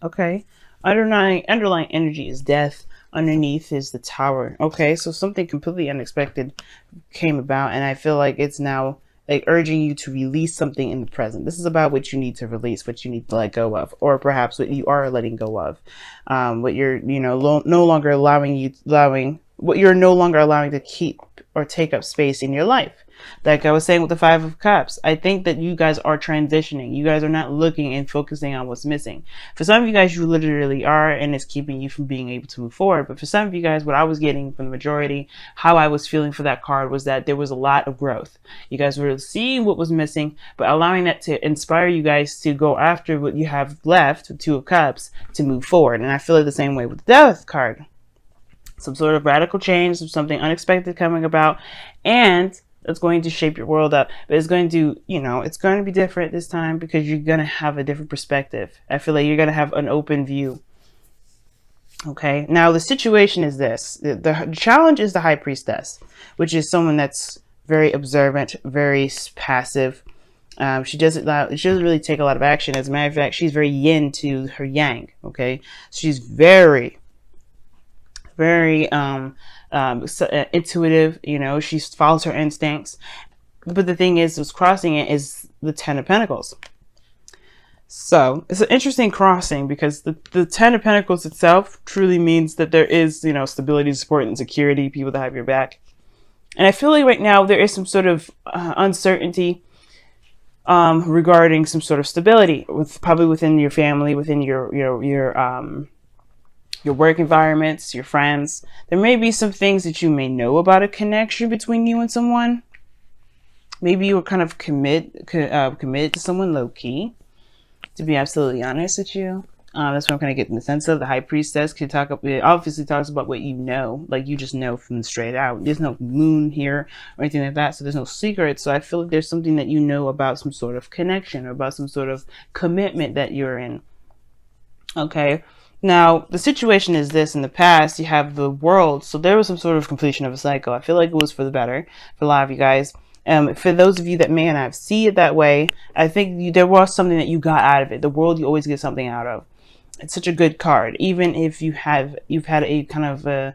Okay. Underlying energy is death. Underneath is the tower. Okay, so something completely unexpected came about, and I feel like it's now like urging you to release something in the present. This is about what you need to release, what you need to let go of, or perhaps what you are letting go of, what you're no longer allowing what you're no longer allowing to keep or take up space in your life. Like I was saying with the Five of Cups, I think that you guys are transitioning. You guys are not looking and focusing on what's missing. For some of you guys, you literally are, and it's keeping you from being able to move forward. But for some of you guys, what I was getting from the majority, how I was feeling for that card was that there was a lot of growth. You guys were seeing what was missing, but allowing that to inspire you guys to go after what you have left, Two of Cups, to move forward. And I feel it the same way with the Death card. Some sort of radical change, something unexpected coming about, and it's going to shape your world up. But it's going to, it's going to be different this time because you're going to have a different perspective. I feel like you're going to have an open view. Okay, now the situation is this. The challenge is the High Priestess, which is someone that's very observant, very passive. She doesn't really take a lot of action. As a matter of fact, she's very yin to her yang. Okay, she's very intuitive. She follows her instincts. But the thing is, what's crossing it is the Ten of Pentacles. So it's an interesting crossing because the Ten of Pentacles itself truly means that there is, stability, support, and security, people that have your back. And I feel like right now there is some sort of uncertainty regarding some sort of stability probably within your family, within your work environments, your friends. There may be some things that you may know about a connection between you and someone. Maybe you were kind of committed to someone low key, to be absolutely honest with you. That's what I'm kind of getting the sense of. The High Priestess it obviously talks about what you know, like you just know from straight out. There's no moon here or anything like that, so there's no secret. So I feel like there's something that you know about some sort of connection or about some sort of commitment that you're in. Okay. Now, the situation is this. In the past, you have the world. So there was some sort of completion of a cycle. I feel like it was for the better for a lot of you guys. For those of you that may not see it that way, I think there was something that you got out of it. The world, you always get something out of. It's such a good card. Even if you've had a kind of an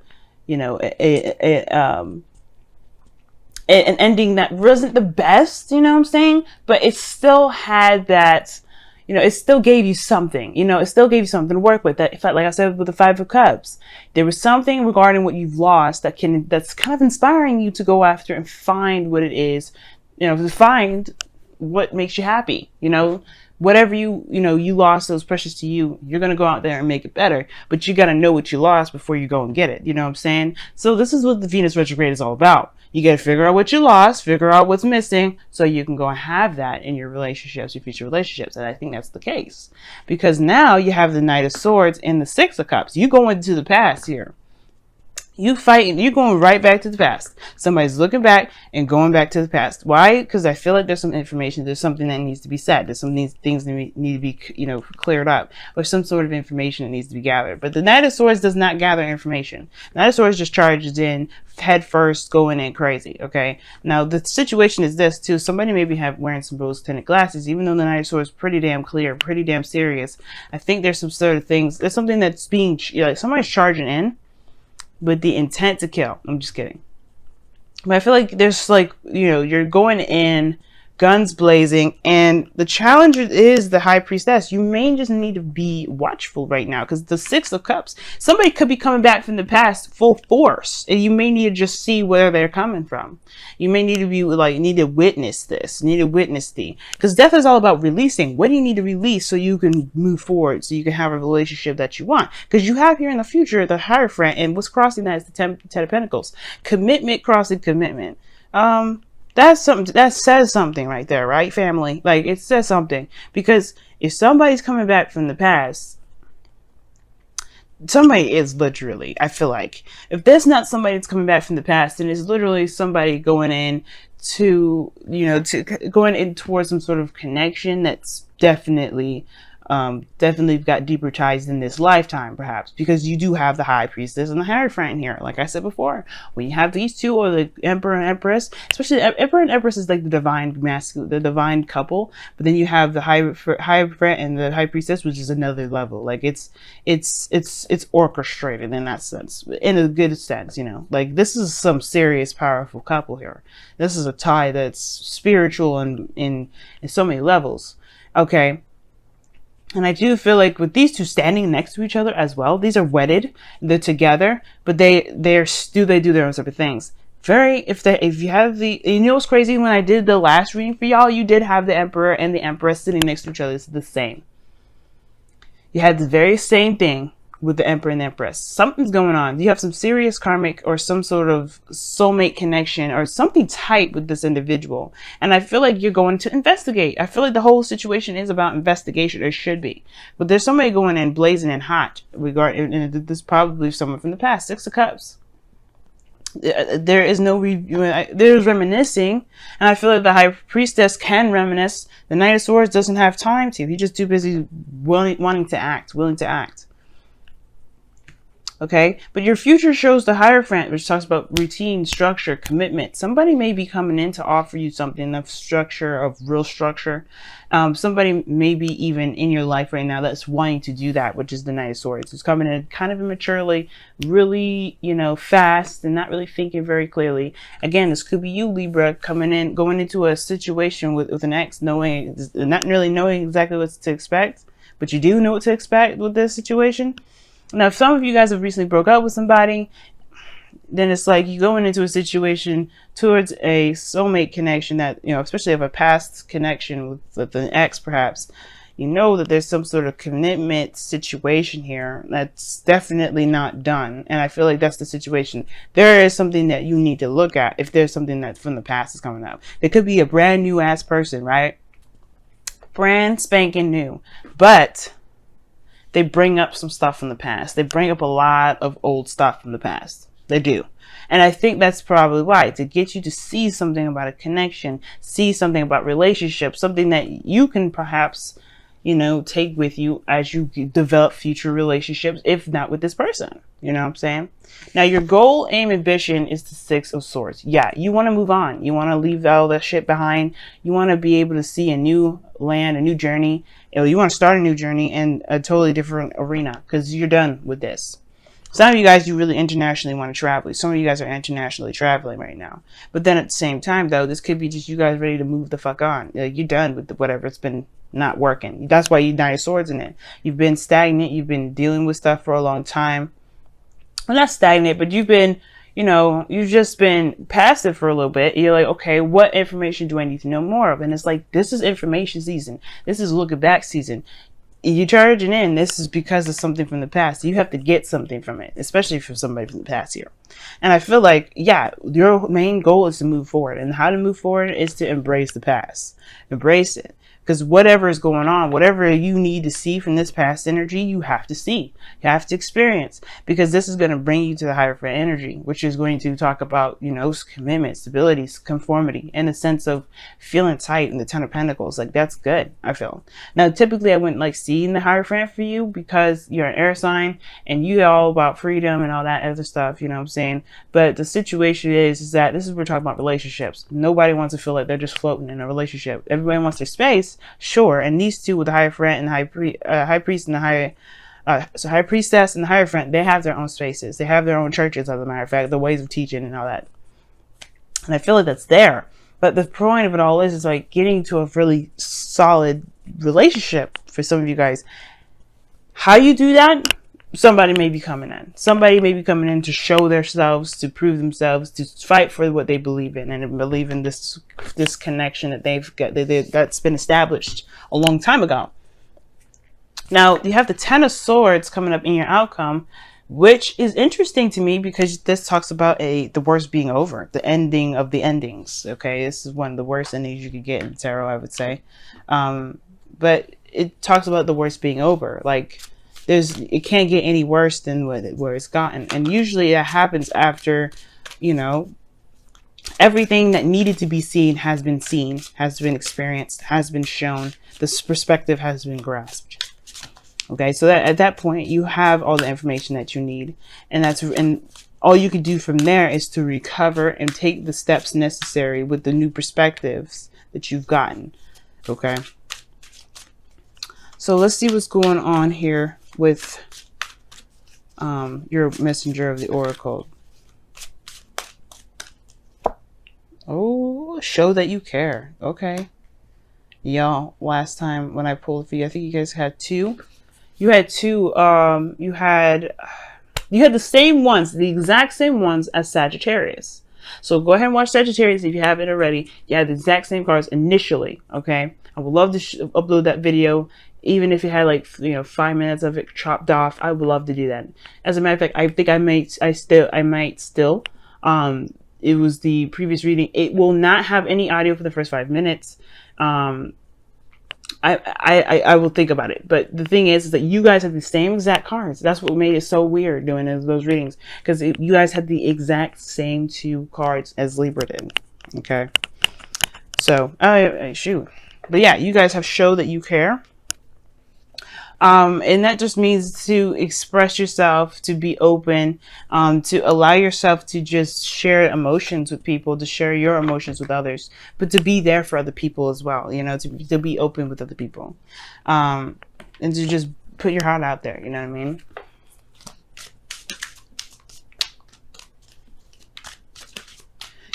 ending that wasn't the best, you know what I'm saying? But it still had that, it still gave you something, it still gave you something to work with. That, like I said, with the Five of Cups, there was something regarding what you've lost that's kind of inspiring you to go after and find what it is, to find what makes you happy, whatever you lost that was precious to you, you're going to go out there and make it better. But you got to know what you lost before you go and get it. You know what I'm saying? So this is what the Venus retrograde is all about. You got to figure out what you lost, figure out what's missing, so you can go and have that in your relationships, your future relationships. And I think that's the case. Because now you have the Knight of Swords and the Six of Cups. You go into the past here. You fighting, you're going right back to the past. Somebody's looking back and going back to the past. Why? Because I feel like there's some information, there's something that needs to be said. There's some things that need to be, cleared up, or some sort of information that needs to be gathered. But the Knight of Swords does not gather information. The Knight of Swords just charges in head first, going in crazy. Okay. Now the situation is this too. Somebody maybe wearing some rose-tinted glasses, even though the Knight of Swords is pretty damn clear, pretty damn serious. I think there's some sort of things. There's something that's being somebody's charging in with the intent to kill. I'm just kidding. But I feel like there's you're going in guns blazing, and the challenge is the High Priestess. You may just need to be watchful right now, because the Six of Cups, somebody could be coming back from the past full force, and you may need to just see where they're coming from. You may need to be need to witness this, because death is all about releasing. What do you need to release so you can move forward, so you can have a relationship that you want? Because you have here in the future the Hierophant, and what's crossing that is the Ten of Pentacles. Commitment crossing commitment. That's something that says something right there, right, family? Like, it says something, because if somebody's coming back from the past, somebody is literally, I feel like, if there's not somebody that's coming back from the past, then it's literally somebody going in to, going in towards some sort of connection that's definitely Definitely got deeper ties in this lifetime, perhaps, because you do have the High Priestess and the Hierophant here. Like I said before, when you have these two, or the Emperor and Empress, especially the Emperor and Empress is like the divine masculine, the divine couple. But then you have the Hierophant and the High Priestess, which is another level. Like it's orchestrated in that sense, in a good sense. You know, like this is some serious, powerful couple here. This is a tie that's spiritual and in so many levels. Okay. And I do feel like with these two standing next to each other as well, these are wedded, they're together, but they do their own separate things. If you have you know what's crazy, when I did the last reading for y'all, you did have the Emperor and the Empress sitting next to each other. It's the same. You had the very same thing with the Emperor and the Empress. Something's going on. You have some serious karmic or some sort of soulmate connection or something tight with this individual. And I feel like you're going to investigate. I feel like the whole situation is about investigation, or should be. But there's somebody going in blazing and hot and this is probably someone from the past. 6 of Cups. There is no there's reminiscing, and I feel like the High Priestess can reminisce. The Knight of Swords doesn't have time to. He's just too busy willing to act. Okay, but your future shows the Hierophant, which talks about routine, structure, commitment. Somebody may be coming in to offer you something of structure, of real structure. Somebody may be even in your life right now that's wanting to do that, which is the Knight of Swords. It's coming in kind of immaturely, really, fast, and not really thinking very clearly. Again, this could be you, Libra, going into a situation with an ex, not really knowing exactly what to expect, but you do know what to expect with this situation. Now, if some of you guys have recently broke up with somebody, then it's like you going into a situation towards a soulmate connection that, especially of a past connection with an ex, perhaps, that there's some sort of commitment situation here that's definitely not done. And I feel like that's the situation. There is something that you need to look at if there's something that from the past is coming up. It could be a brand new ass person, right? Brand spanking new. But they bring up some stuff from the past. They bring up a lot of old stuff from the past. They do. And I think that's probably why, to get you to see something about a connection, see something about relationships, something that you can perhaps, take with you as you develop future relationships, if not with this person. You know what I'm saying? Now, your goal, aim, ambition is the 6 of Swords. Yeah, you want to move on. You want to leave all that shit behind. You want to be able to see a new land, a new journey. You want to start a new journey in a totally different arena because you're done with this. Some of you guys, you really internationally want to travel. Some of you guys are internationally traveling right now. But then at the same time, though, this could be just you guys ready to move the fuck on. You're done with whatever it's been not working. That's why you Knight of Swords in it. You've been stagnant. You've been dealing with stuff for a long time. Well, not stagnant, but you've been, you've just been passive for a little bit. You're like, okay, what information do I need to know more of? And it's like, this is information season. This is looking back season. You're charging in. This is because of something from the past. You have to get something from it, especially from somebody from the past here. And I feel like, yeah, your main goal is to move forward. And how to move forward is to embrace the past. Embrace it. Because whatever is going on, whatever you need to see from this past energy, you have to see. You have to experience. Because this is going to bring you to the Hierophant energy, which is going to talk about, commitment, stability, conformity, and a sense of feeling tight in the 10 of Pentacles. Like, that's good, I feel. Now, typically, I wouldn't like seeing the Hierophant for you because you're an air sign and you're all about freedom and all that other stuff, you know what I'm saying? But the situation is that this is, we're talking about relationships. Nobody wants to feel like they're just floating in a relationship. Everybody wants their space. Sure, and these two with the Hierophant and the High Priest and the High Priestess and the Hierophant, they have their own spaces. They have their own churches, as a matter of fact, the ways of teaching and all that. And I feel like that's there. But the point of it all is like getting to a really solid relationship for some of you guys. How you do that? Somebody may be coming in. Somebody may be coming in to show themselves, to prove themselves, to fight for what they believe in, and believe in this connection that they've got that's been established a long time ago. Now, you have the 10 of Swords coming up in your outcome, which is interesting to me because this talks about the worst being over, the ending of the endings. Okay, this is one of the worst endings you could get in tarot, I would say. But it talks about the worst being over, like. It can't get any worse than where it's gotten. And usually that happens after, everything that needed to be seen, has been experienced, has been shown. This perspective has been grasped. Okay, so that at that point you have all the information that you need, and all you can do from there is to recover and take the steps necessary with the new perspectives that you've gotten. Okay, so let's see what's going on here with your messenger of the oracle. Oh, show that you care. Okay, y'all, last time when I pulled for you, I think you guys had two. You had two. You had the same ones, the exact same ones as Sagittarius. So go ahead and watch Sagittarius if you haven't already. You had the exact same cards initially. Okay, I would love to upload that video, even if you had like 5 minutes of it chopped off. I would love to do that. As a matter of fact, I think I might still. It was the previous reading. It will not have any audio for the first 5 minutes. I will think about it. But the thing is that you guys have the same exact cards. That's what made it so weird doing those readings. Because you guys had the exact same two cards as Libra did. Okay. So, shoot. But yeah, you guys have shown that you care. And that just means to express yourself, to be open, to allow yourself to just share emotions with people, to share your emotions with others, but to be there for other people as well, to be open with other people, and to just put your heart out there, you know what I mean?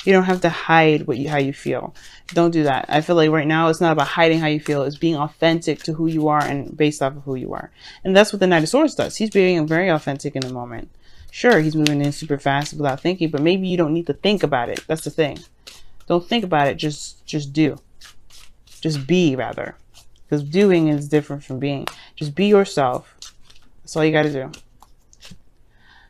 You don't have to hide how you feel. Don't do that. I feel like right now it's not about hiding how you feel. It's being authentic to who you are and based off of who you are. And that's what the Knight of Swords does. He's being very authentic in the moment. Sure, he's moving in super fast without thinking, but maybe you don't need to think about it. That's the thing. Don't think about it. Just do. Just be, rather. Because doing is different from being. Just be yourself. That's all you got to do.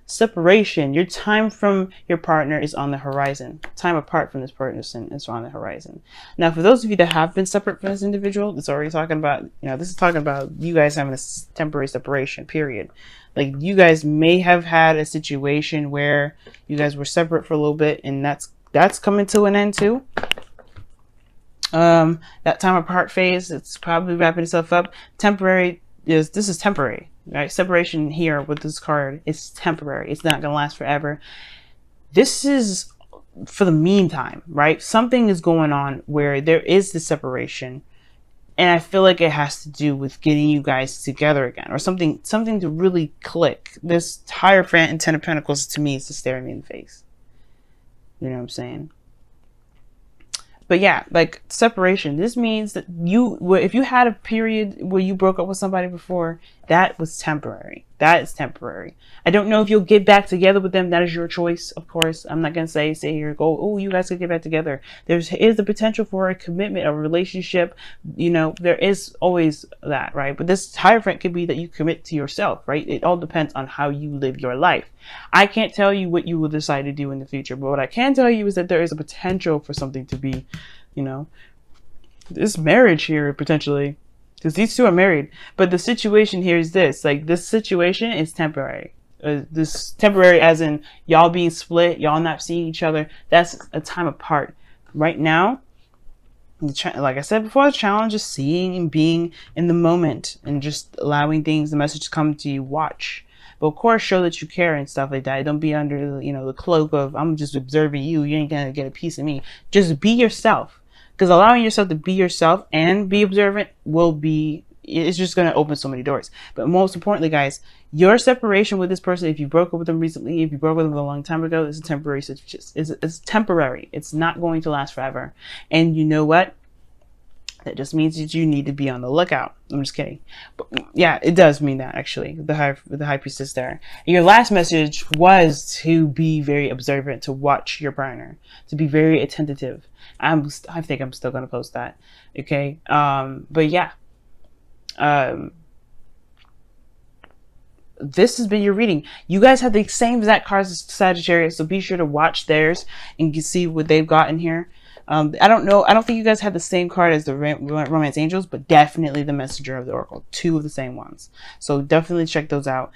Separation. Your time from your partner is on the horizon. Time apart from this person is on the horizon. Now, for those of you that have been separate from this individual, it's already talking about, this is talking about you guys having a temporary separation, period. Like, you guys may have had a situation where you guys were separate for a little bit, and that's coming to an end too. That time apart phase, it's probably wrapping itself up. This is temporary. Right? Separation here with this card is temporary. It's not going to last forever. This is for the meantime, right? Something is going on where there is the separation, and I feel like it has to do with getting you guys together again, or something to really click. This Hierophant and Ten of Pentacles to me is to stare me in the face. You know what I'm saying? But yeah, like separation, this means that if you had a period where you broke up with somebody before, that was temporary. That is temporary. I don't know if you'll get back together with them. That is your choice, of course. I'm not going to say here, oh, you guys could get back together. There is the potential for a commitment, a relationship. There is always that, right? But this Hierophant could be that you commit to yourself, right? It all depends on how you live your life. I can't tell you what you will decide to do in the future, but what I can tell you is that there is a potential for something to be, this marriage here potentially. Because these two are married. But the situation here is this. Like, this situation is temporary. This temporary as in y'all being split, y'all not seeing each other. That's a time apart. Right now, like I said before, the challenge is seeing and being in the moment. And just allowing the message to come to you. Watch. But of course, show that you care and stuff like that. Don't be under, the cloak of, I'm just observing you. You ain't going to get a piece of me. Just be yourself. Because allowing yourself to be yourself and be observant it's just going to open so many doors. But most importantly, guys, your separation with this person, if you broke up with them recently, if you broke up with them a long time ago, it's a temporary situation. It's temporary. It's not going to last forever. And you know what? That just means that you need to be on the lookout. I'm just kidding. But yeah, it does mean that, actually, the High Priestess there. And your last message was to be very observant, to watch your partner, to be very attentive. I think I'm still going to post that. Okay. But yeah. This has been your reading. You guys have the same exact cards as Sagittarius, so be sure to watch theirs and see what they've got in here. I don't know. I don't think you guys have the same card as the Romance Angels, but definitely the Messenger of the Oracle. Two of the same ones. So definitely check those out.